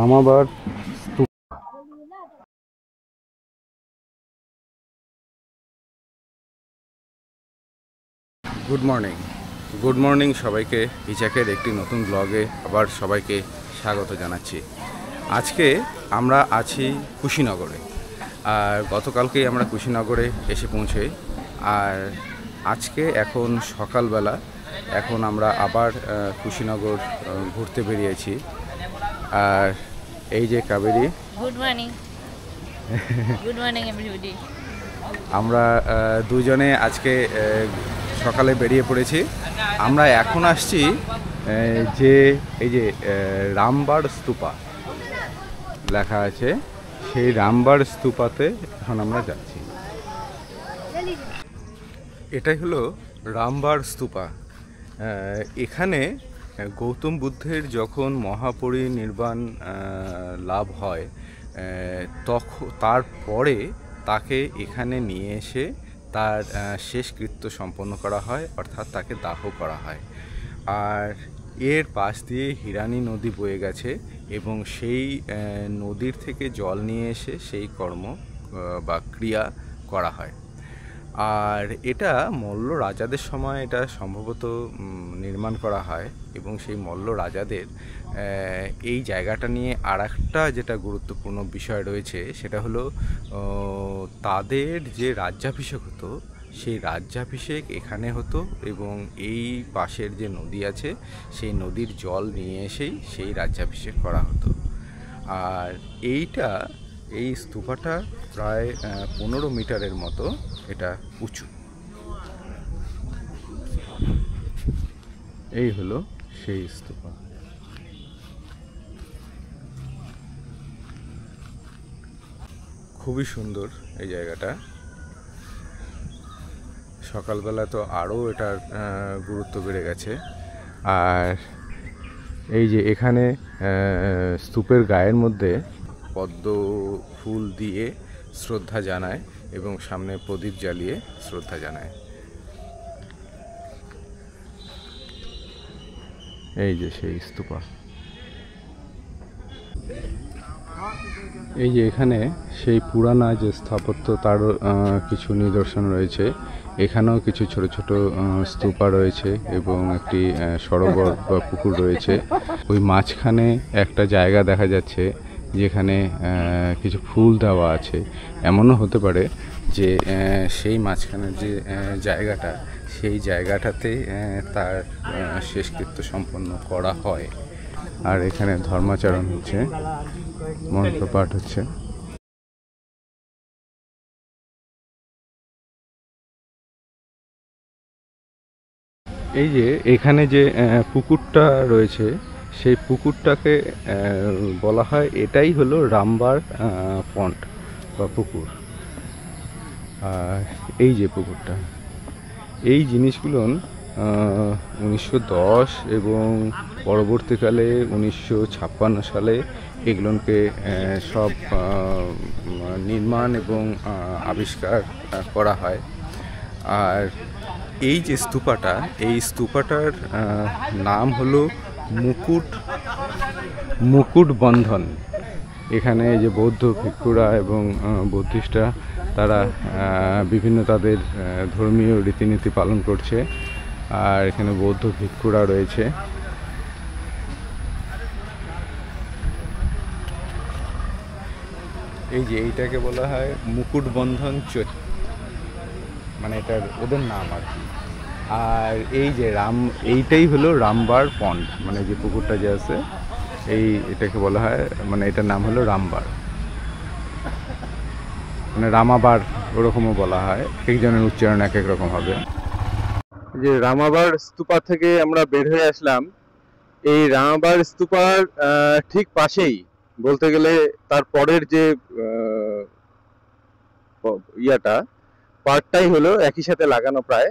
রামাবার স্তূপ। Good morning সবাইকে। ইচাকের একটি নতুন ব্লগে আবার সবাইকে স্বাগত জানাচ্ছি। আজকে আমরা আছি কুশিনগরে, আর গতকালকেই আমরা কুশিনগরে এসে পৌঁছই। আর আজকে এখন সকালবেলা, এখন আমরা আবার কুশিনগর ঘুরতে বেরিয়েছি। আর এই যে Kaveri, good morning. Good morning everybody. আমরা দুজনে আজকে সকালে বেরিয়ে পড়েছি। আমরা এখন আসছি যে এই যে রামবার স্তূপা লেখা আছে, সেই রামবার স্তূপাতে এখন আমরা যাচ্ছি। এটাই হলো রামবার স্তূপা। এখানে গৌতম বুদ্ধের যখন মহাপরিনির্বাণ লাভ হয়, তারপরে তাকে এখানে নিয়ে এসে তার শেষকৃত্য সম্পন্ন করা হয়, অর্থাৎ তাকে দাহ করা হয়। আর এর পাশ দিয়ে হিরানি নদী বয়ে গেছে এবং সেই নদীর থেকে জল নিয়ে এসে সেই কর্ম বা ক্রিয়া করা হয়। আর এটা মল্ল রাজাদের সময় এটা সম্ভবত নির্মাণ করা হয়। এবং সেই মল্ল রাজাদের এই জায়গাটা নিয়ে আর একটা যেটা গুরুত্বপূর্ণ বিষয় রয়েছে, সেটা হলো তাদের যে রাজ্যাভিষেক হতো, সেই রাজ্যাভিষেক এখানে হতো এবং এই পাশের যে নদী আছে সেই নদীর জল নিয়ে এসেই সেই রাজ্যাভিষেক করা হতো। আর এই স্তূপাটা প্রায় 15 মিটারের মতো এটা উঁচু। এই হলো সেই স্তূপা। খুবই সুন্দর এই জায়গাটা। সকালবেলা তো আরও এটার গুরুত্ব বেড়ে গেছে। আর এই যে এখানে স্তূপের গায়ের মধ্যে পদ্ম ফুল দিয়ে শ্রদ্ধা জানায় এবং সামনে প্রদীপ জ্বালিয়ে শ্রদ্ধা জানায়। এই যে সেই স্তূপা। এই যে এখানে সেই পুরানা যে স্থাপত্য, তার কিছু নিদর্শন রয়েছে। এখানেও কিছু ছোট ছোট স্তূপা রয়েছে এবং একটি সরোবর বা পুকুর রয়েছে। ওই মাঝখানে একটা জায়গা দেখা যাচ্ছে যেখানে কিছু ফুল দেওয়া আছে। এমনও হতে পারে যে সেই মাঝখানের যে জায়গাটা, সেই জায়গাটাতে তার শেষকৃত্য সম্পন্ন করা হয়। আর এখানে ধর্মাচরণ হচ্ছে, মন্ত্রপাঠ হচ্ছে। এই যে এখানে যে পুকুরটা রয়েছে, সেই পুকুরটাকে বলা হয়, এটাই হলো রামবার পন্ড বা পুকুর। আর এই যে পুকুরটা, এই জিনিসগুলো 1910 এবং পরবর্তীকালে 1956 সালে এগুলোকে সব নির্মাণ এবং আবিষ্কার করা হয়। আর এই যে স্তূপাটা, এই স্তূপাটার নাম হলো মুকুট বন্ধন। এখানে যে বৌদ্ধ ভিক্ষুরা এবং বুদ্ধিস্টরা, তারা বিভিন্ন তাদের ধর্মীয় রীতিনীতি পালন করছে। আর এখানে বৌদ্ধ ভিক্ষুরা রয়েছে। এই যে এইটাকে বলা হয় মুকুট বন্ধন মানে এটার ওদের নাম আর কি। আর এই যে এইটাই হলো রামবার পন্ড, মানে যে পুকুরটা যে আছে, এটাকে বলা হয়, মানে এটার নাম হলো রামবার, মানে রামাবার ওরকমও বলা হয়। একজনের উচ্চারণ এক এক রকম হবে। যে রামাবার স্তূপা থেকে আমরা বের হয়ে আসলাম। এই রামাবার স্তূপার ঠিক পাশেই, বলতে গেলে তার পরের যে পার্টটাই হলো একই সাথে লাগানো প্রায়,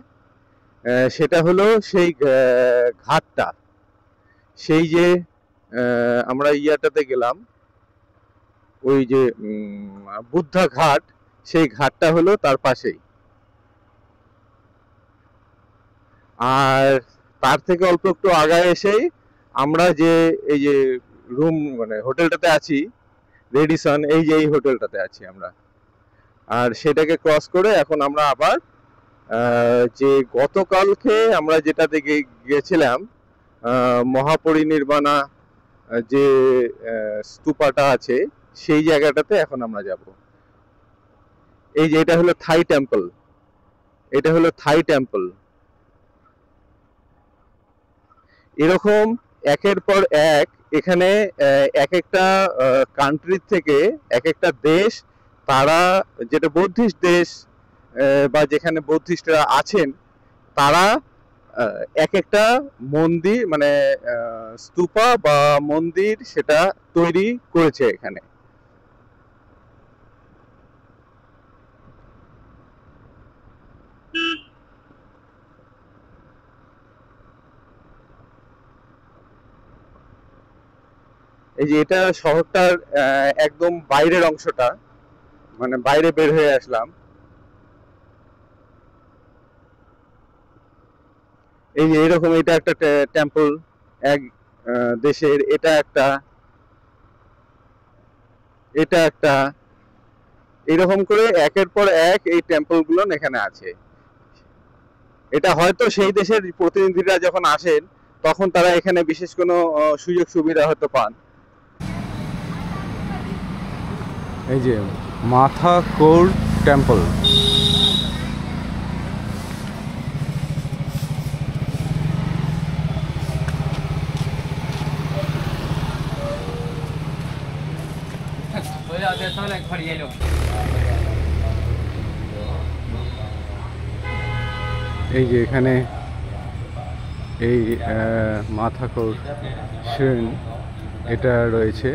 সেটা হলো সেই ঘাটটা। সেই যে আমরা গেলাম, ওই যে বুদ্ধা ঘাট, সেই ঘাটটা হলো তার পাশেই। আর তার থেকে অল্প একটু আগায় এসেই আমরা যে এই যে রুম মানে হোটেলটাতে আছি, রেডিসন, এই যে এই হোটেলটাতে আছি আমরা। আর সেটাকে ক্রস করে এখন আমরা আবার যে গতকালকে আমরা যেটাতে গেছিলাম, মহাপরিনির্বাণা যে স্তূপাটা আছে সেই জায়গাটাতে এখন আমরা যাব। এই যে এটা হলো থাই টেম্পল, এটা হলো থাই টেম্পল। এরকম একের পর এক এখানে এক একটা কান্ট্রির থেকে এক একটা দেশ, তারা যেটা বৌদ্ধিস্ট দেশ বা যেখানে বৌদ্ধিস্টরা আছেন, তারা এক একটা মন্দির মানে স্তূপা বা মন্দির সেটা তৈরি করেছে এখানে। এই যে এটা শহরটার একদম বাইরের অংশটা, মানে বাইরে বের হয়ে আসলাম। এই যে এরকম এটা একটা টেম্পল এক দেশের, এটা একটা, এটা একটা, এরকম করে একের পর এক এই টেম্পল গুলো এখানে আছে। এটা হয়তো সেই দেশের প্রতিনিধিরা যখন আসেন তখন তারা এখানে বিশেষ কোনো সুযোগ সুবিধা হয়তো পান। এই যে মাথা কৌর টেম্পল। এই যে এখানে এই মাথা কৌর শ্রেণ এটা রয়েছে।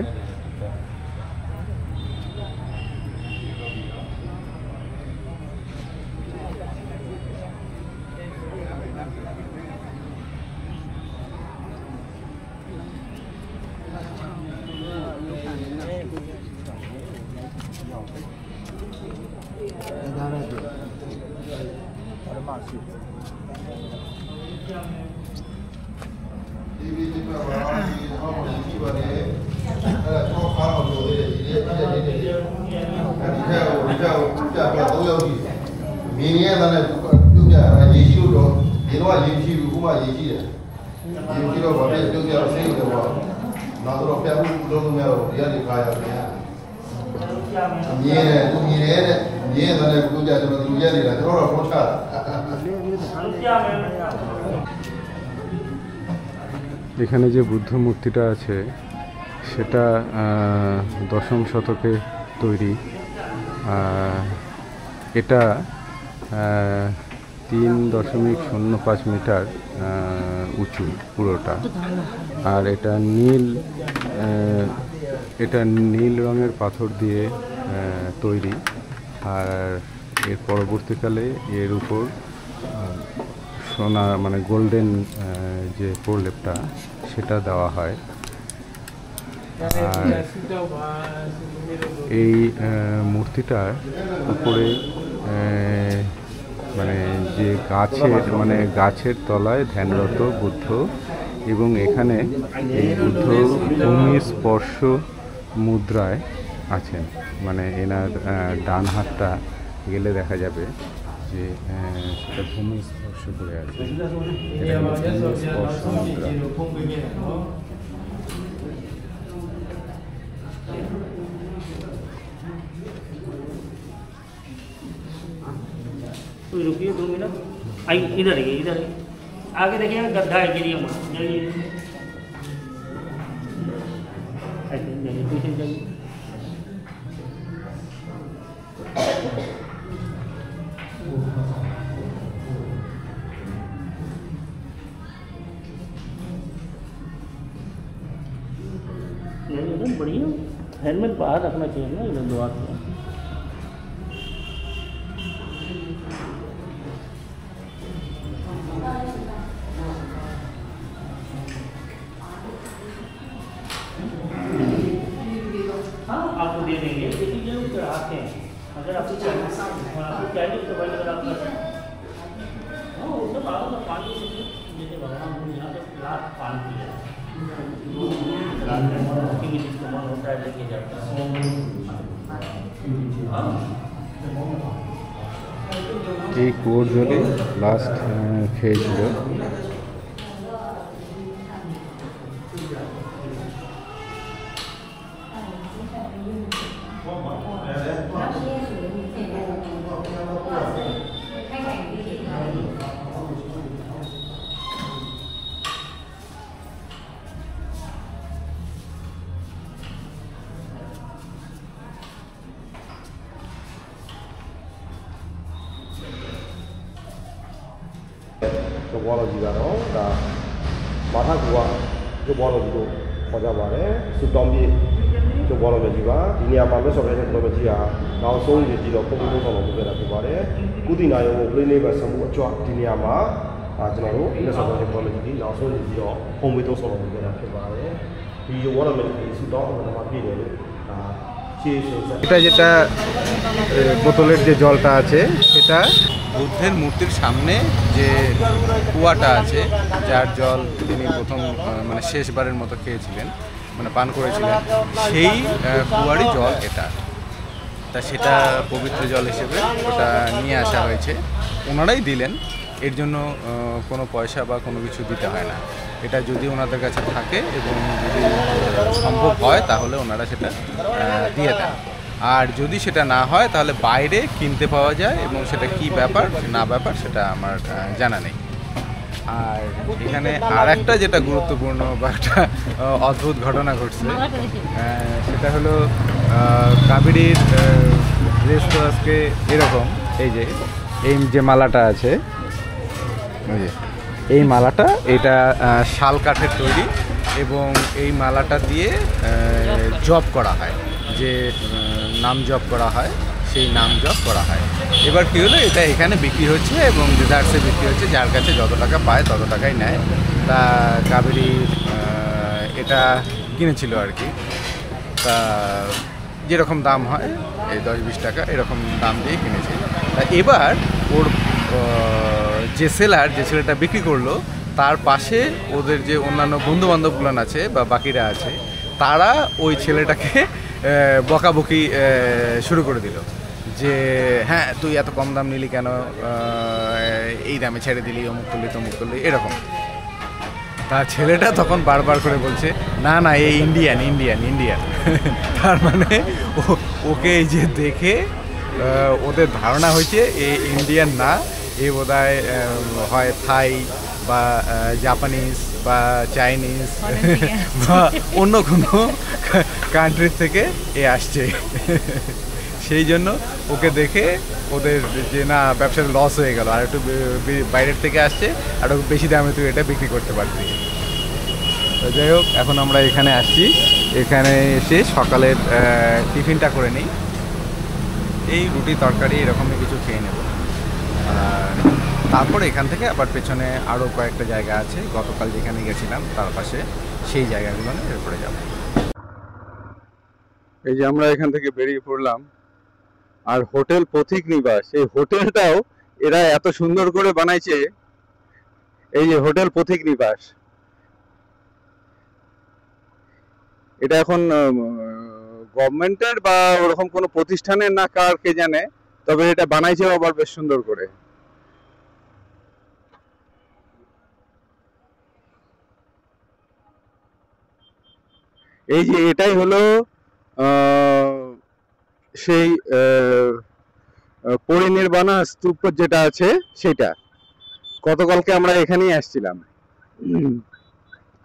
এখানে যে বুদ্ধ মূর্তিটা আছে সেটা 10ম শতকে তৈরি। এটা 3.05 মিটার উঁচু পুরোটা। আর এটা নীল রঙের পাথর দিয়ে তৈরি। আর এর পরবর্তীকালে এর উপর সোনা মানে গোল্ডেন যে প্রলেপটা সেটা দেওয়া হয়। আর এই মূর্তিটার উপরে মানে যে গাছের তলায় ধ্যানরত বুদ্ধ, এবং এখানে এই বুদ্ধ ভূমি স্পর্শ মুদ্রায় আছেন। মানে এনার ডান হাতটা গেলে দেখা যাবে যে সেটা ভূমি স্পর্শ করে আছে। এটা ভূমি স্পর্শ মুদ্রা। रुकिए 2 मिनट। आई इधर ही आगे देखिए गड्ढा है, गिरिए मत जाइए, ऐसे जाइए पीछे जाइए। नहीं बढ़िया, हेलमेट बाहर रखना चाहिए ना इधर दो हाथ में। आपको दे देंगे, लेकिन ये चढ़ाते हैं। अगर आपको चाहिए तो भाई अगर आपका हाँ वो सब आगे का पानी जैसे भगवान यहाँ पे लास्ट पानी पिया एक्टिविटीज का मन होता है लेके जाता है। এই কুয়োর জলে লাস্ট খেয়েছিল। 저 워러지가요. 다 마타구와 저 워러지도 거자말에 수덤비 저 워러지가 이니아마메 소레네 워러지야 나우송 지지로 뽕뽕송 넘어가라 그 말에 꾸디나요 플레이네가 선부 저 디니아마 저노 이래서 저 워러지 나우송 지지로 뽕뽕송 넘어가라 그 말에 이 워러지 수덤 넘어가 비네 এটা যেটা বোতলের যে জলটা আছে সেটা বুদ্ধের মূর্তির সামনে যে কুয়াটা আছে, যার জল তিনি প্রথম মানে শেষবারের মতো খেয়েছিলেন, মানে পান করেছিলেন, সেই কুয়ারই জল এটা। তা সেটা পবিত্র জল হিসেবে ওটা নিয়ে আসা হয়েছে, ওনারাই দিলেন। এর জন্য কোনো পয়সা বা কোনো কিছু দিতে হয় না। এটা যদি ওনাদের কাছে থাকে এবং যদি সম্ভব হয় তাহলে ওনারা সেটা দিয়ে দেন। আর যদি সেটা না হয় তাহলে বাইরে কিনতে পাওয়া যায়, এবং সেটা কি ব্যাপার না ব্যাপার সেটা আমার জানা নেই। আর এখানে আর একটা যেটা গুরুত্বপূর্ণ বা একটা অদ্ভুত ঘটনা ঘটছে, সেটা হলো কাবেরীর ড্রেস তো আজকে এরকম, এই যে মালাটা আছে, এই মালাটা এটা শাল কাঠের তৈরি, এবং এই মালাটা দিয়ে জপ করা হয়, যে নাম জপ করা হয় সেই নাম জপ করা হয়। এবার কী হলো, এটা এখানে বিক্রি হচ্ছে এবং ডেজার্টসে বিক্রি হচ্ছে, যার কাছে যত টাকা পায় তত টাকাই নেয়। তা কাবেরী এটা কিনেছিল আর কি, তা যেরকম দাম হয় এই 10-20 টাকা এরকম দাম দিয়ে কিনেছে। তা এবার ওর যে সেলার, যে ছেলেটা বিক্রি করলো, তার পাশে ওদের যে অন্যান্য বন্ধুবান্ধবগুলো আছে বা বাকিরা আছে, তারা ওই ছেলেটাকে বকাবকি শুরু করে দিল যে হ্যাঁ তুই এত কম দাম নিলি কেন, এই দামে ছেড়ে দিলি, অমুক করলি তমুক করলি এরকম। তা ছেলেটা তখন বারবার করে বলছে না না এই ইন্ডিয়ান ইন্ডিয়ান ইন্ডিয়ান তার মানে ওকে এই যে দেখে ওদের ধারণা হয়েছে এ ইন্ডিয়ান না, এ বোধহয় হয় থাই বা জাপানিজ বা চাইনিজ বা অন্য কোনো কান্ট্রির থেকে এ আসছে। সেই জন্য ওকে দেখে ওদের যে না ব্যবসার লস হয়ে গেল, আর একটু বাইরের থেকে আসছে আর একটু বেশি দামে তুই এটা বিক্রি করতে পারবি। তো যাই হোক, এখন আমরা এখানে আসছি, এখানে এসে সকালের টিফিনটা করে নিই, এই রুটি তরকারি এরকমই কিছু খেয়ে নেব। তারপরে এখান থেকে আবার পেছনে আরও কয়েকটা জায়গা আছে, গতকাল যেখানে গেছিলাম তার পাশে, সেই জায়গাগুলো এরপরে যাব। এই যে আমরা এখান থেকে বেরিয়ে পড়লাম, আর হোটেল পথিক নিবাস, এই হোটেলটাও এরা এত সুন্দর করে বানাইছে। এই যে হোটেল পথিক নিবাস, এটা এখন গভর্নমেন্টের বা ওরকম কোনো প্রতিষ্ঠানের না কার কে জানে, তবে এটা বানাইছে আবার বেশ সুন্দর করে। এই যে এটাই হলো সেই পরিনির্বাণা স্তূপ যেটা আছে সেটা। গতকালকে আমরা এখানেই আসছিলাম,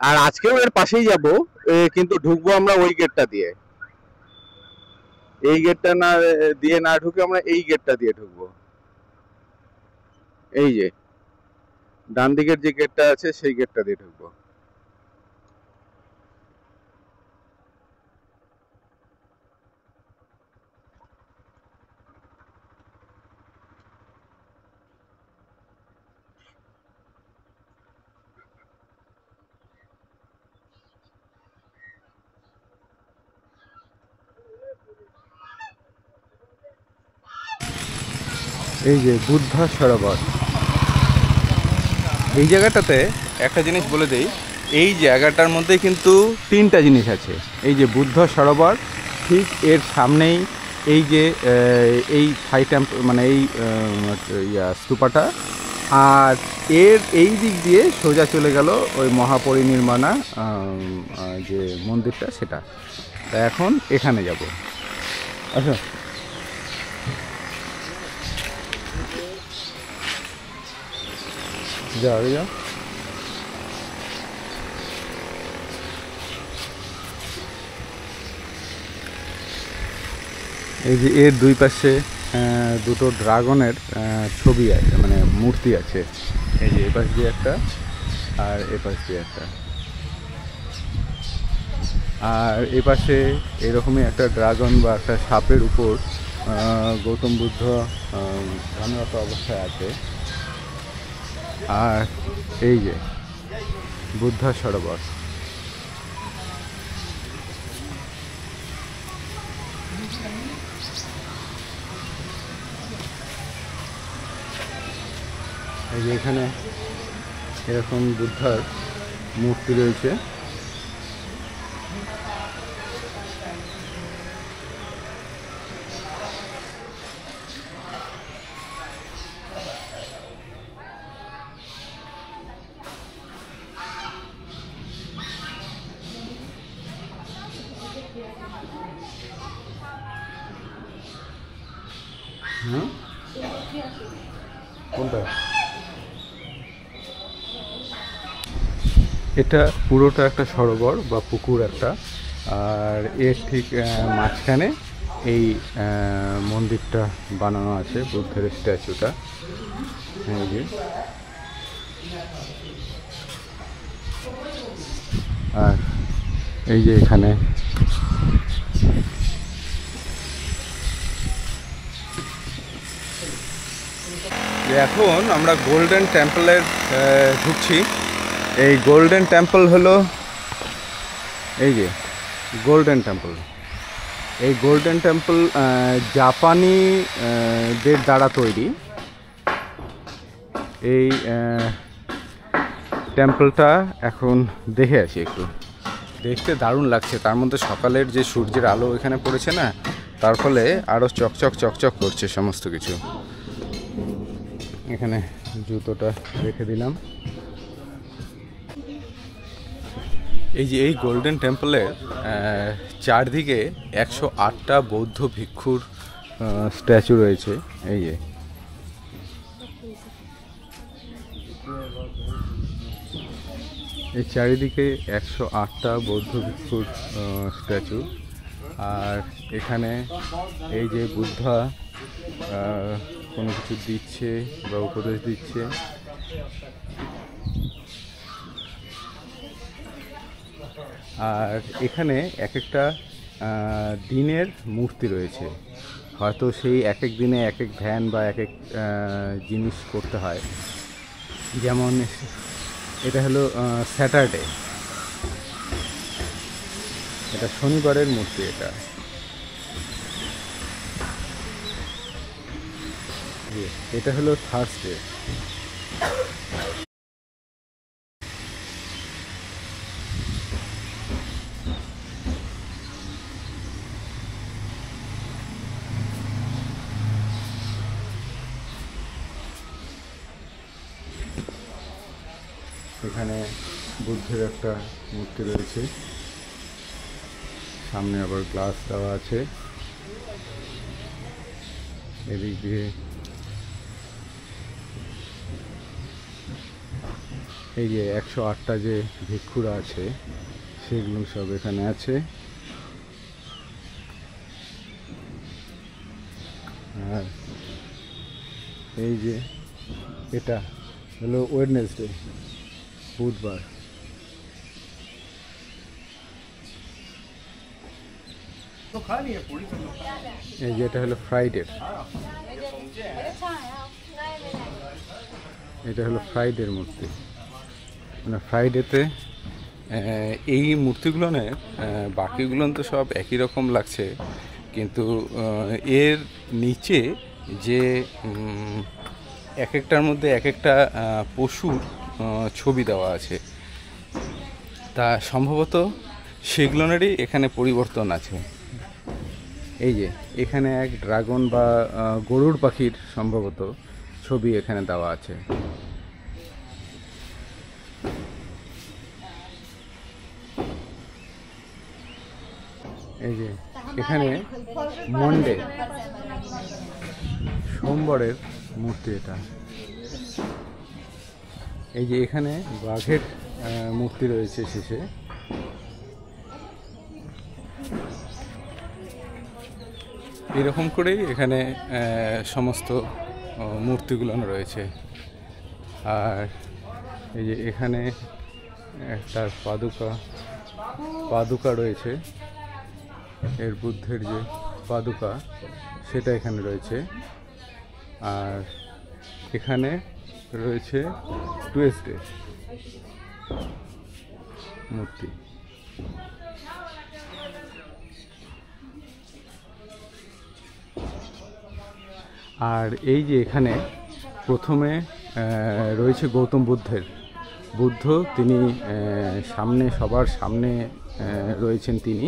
আর আজকেও এর পাশেই যাব, কিন্তু ঢুকবো আমরা ওই গেটটা দিয়ে। এই গেটটা না দিয়ে না ঢুকে আমরা এই গেটটা দিয়ে ঢুকবো। এই যে ডান দিকের যে গেটটা আছে সেই গেটটা দিয়ে ঢুকবো। এই যে বুদ্ধা সরোবর, এই জায়গাটাতে একটা জিনিস বলে দেই, এই জায়গাটার মধ্যে কিন্তু তিনটা জিনিস আছে। এই যে বুদ্ধ সরোবর, ঠিক এর সামনেই এই যে এই থাই টেম্পল মানে এই স্তূপাটা, আর এর এই দিক দিয়ে সোজা চলে গেল ওই মহাপরিনির্মাণা যে মন্দিরটা, সেটা। তা এখন এখানে যাব। আচ্ছা, যাও যাও। এই যে এর দুই পাশে দুটো ড্রাগনের ছবি আছে, মানে মূর্তি আছে। এই যে এপাশ দিয়ে একটা আর এপাশ দিয়ে একটা, আর এপাশে এরকমই একটা ড্রাগন বা একটা সাপের উপর গৌতম বুদ্ধ ধ্যানরত অবস্থায় আছে। আর এই যে বুদ্ধ সরোবর। এই যে এখানে এরকম বুদ্ধার মূর্তি রয়েছে। কোনটা? এটা পুরোটা একটা সরোবর বা পুকুর একটা, আর এর ঠিক মাঝখানে এই মন্দিরটা বানানো আছে, বুদ্ধের স্ট্যাচুটা। এই যে, আর এই যে এখানে এখন আমরা গোল্ডেন টেম্পলের ঢুকছি। এই গোল্ডেন টেম্পল হলো এই যে গোল্ডেন টেম্পল। এই গোল্ডেন টেম্পল জাপানি দের দ্বারা তৈরি। এই টেম্পলটা এখন দেখে আসি একটু। দেখতে দারুণ লাগছে, তার মধ্যে সকালের যে সূর্যের আলো এখানে পড়েছে না, তার ফলে আরও চকচক চকচক করছে সমস্ত কিছু। এখানে জুতোটা রেখে দিলাম। এই যে এই গোল্ডেন টেম্পলের চারদিকে 108টা বৌদ্ধ ভিক্ষুর স্ট্যাচু রয়েছে। এই যে এই চারিদিকে 108টা বৌদ্ধ ভিক্ষুর স্ট্যাচু। আর এখানে এই যে বুদ্ধা কোনো কিছু দিচ্ছে বা উপদেশ দিচ্ছে। আর এখানে এক একটা দিনের মূর্তি রয়েছে, হয়তো সেই এক এক দিনে এক এক ধ্যান বা এক এক জিনিস করতে হয়। যেমন এটা হলো স্যাটারডে, এটা শনিবারের মূর্তি। এটা হলো থার্সডে। এখানে বুদ্ধের একটা মূর্তি রয়েছে, সামনে আবার গ্লাস দেওয়া আছে। এদিক দিয়ে এই যে 108টা যে ভিক্ষুরা আছে সেগুলো সব এখানে আছে। আর এই যে এটা হলো ওয়েডনেসডে, বুধবার। এই যে এটা হলো ফ্রাইডে, এটা হলো ফ্রাইডের মূর্তি। মানে ফ্রাইডেতে এই মূর্তিগুলো বাকিগুলো তো সব একই রকম লাগছে, কিন্তু এর নিচে যে এক একটার মধ্যে এক একটা পশুর ছবি দেওয়া আছে। তা সম্ভবত সেগুলোনেরই এখানে পরিবর্তন আছে। এই যে এখানে এক ড্রাগন বা গরুড় পাখির সম্ভবত ছবি এখানে দেওয়া আছে। এই যে এখানে মন্ডে সোমবারের মূর্তি এটা। এই যে এখানে বাঘের মূর্তি রয়েছে শেষে। এরকম করেই এখানে সমস্ত মূর্তিগুলো রয়েছে। আর এই যে এখানে একটা পাদুকা রয়েছে, এর বুদ্ধের যে পাদুকা সেটা এখানে রয়েছে। আর এখানে রয়েছে টুয়েসডে মূর্তি। আর এই যে এখানে প্রথমে রয়েছে গৌতম বুদ্ধ, তিনি সামনে সবার সামনে রয়েছেন তিনি।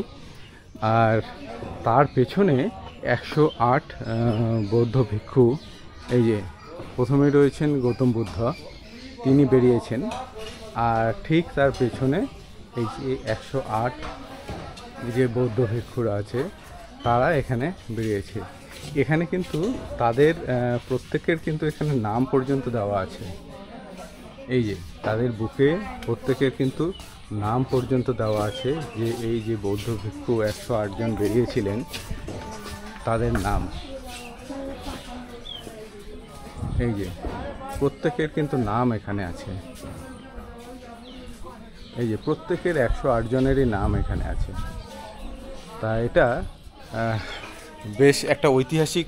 আর তার পেছনে 108 বৌদ্ধ ভিক্ষু। এই যে প্রথমে রয়েছেন গৌতম বুদ্ধ, তিনি বেরিয়েছেন। আর ঠিক তার পেছনে এই যে 108 যে বৌদ্ধ ভিক্ষুরা আছে তারা এখানে বেরিয়েছে। এখানে কিন্তু তাদের প্রত্যেকের কিন্তু এখানে নাম পর্যন্ত দেওয়া আছে। এই যে তাদের বুকে প্রত্যেকের কিন্তু নাম পর্যন্ত দেওয়া আছে, যে এই যে বৌদ্ধ ভিক্ষু 108 জন বেরিয়েছিলেন তাদের নাম। এই যে প্রত্যেকের কিন্তু নাম এখানে আছে। এই যে প্রত্যেকের 108 জনেরই নাম এখানে আছে। তা এটা বেশ একটা ঐতিহাসিক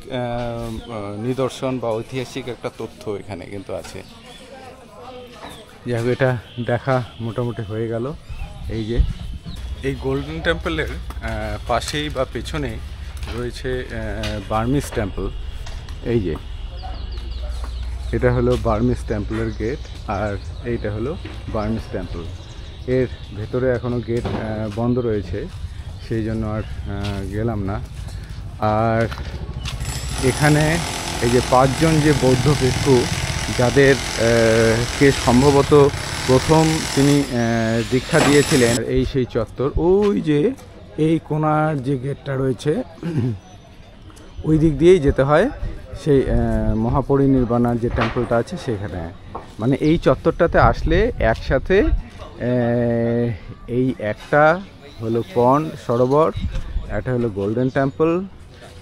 নিদর্শন বা ঐতিহাসিক একটা তথ্য এখানে কিন্তু আছে। যাই হোক, এটা দেখা মোটামুটি হয়ে গেল। এই যে এই গোল্ডেন টেম্পলের পাশেই বা পেছনেই রয়েছে বার্মিজ টেম্পল। এই যে এটা হলো বার্মিজ টেম্পলের গেট, আর এইটা হলো বার্মিজ টেম্পল। এর ভেতরে এখনও গেট বন্ধ রয়েছে, সেই জন্য আর গেলাম না। আর এখানে এই যে 5 জন যে বৌদ্ধ ভিক্ষু যাদের কে সম্ভবত প্রথম তিনি দীক্ষা দিয়েছিলেন, এই সেই চত্বর। ওই যে এই কোণার যে গেটটা রয়েছে ওই দিক দিয়েই যেতে হয় সেই মহাপরিনির্বাণার যে টেম্পলটা আছে সেখানে। মানে এই চত্বরটাতে আসলে একসাথে এই একটা হলো পন্ড সরোবর, একটা হলো গোল্ডেন টেম্পল,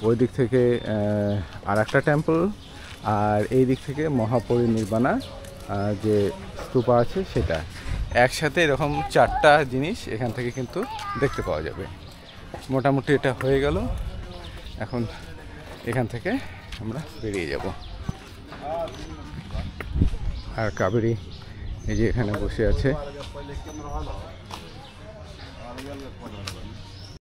ওই দিক থেকে আর একটা টেম্পল, আর এই দিক থেকে মহাপরিনির্বাণা যে স্তূপা আছে সেটা, একসাথে এরকম 4টা জিনিস এখান থেকে কিন্তু দেখতে পাওয়া যাবে। মোটামুটি এটা হয়ে গেল। এখন এখান থেকে আমরা বেরিয়ে যাব। আর কাবেরী এই যে এখানে বসে আছে।